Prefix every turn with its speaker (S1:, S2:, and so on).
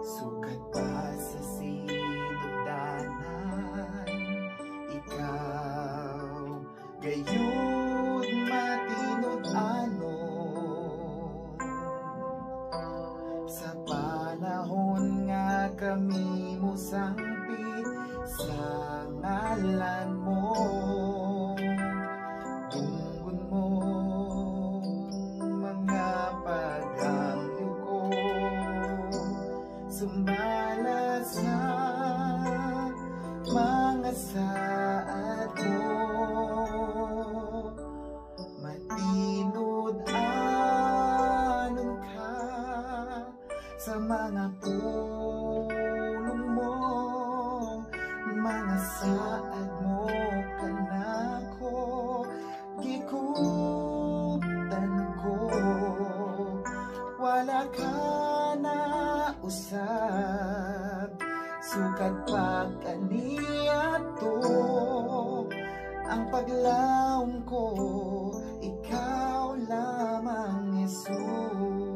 S1: Sukat pa sa sinugdanan, ikaw gayud matinud-ano. Sa panahon nga kami mo sangpit sa ngalan mo, tunggon mo mga pagangyo ko, sumbala sa mga saad mo. Matinud-anon ka sa mga pulong mo, mga saad mo kanako gikuptan ko. Wala ka na usab, sukat pa kaniadto ang paglaom ko, ikaw lamang, Jesus.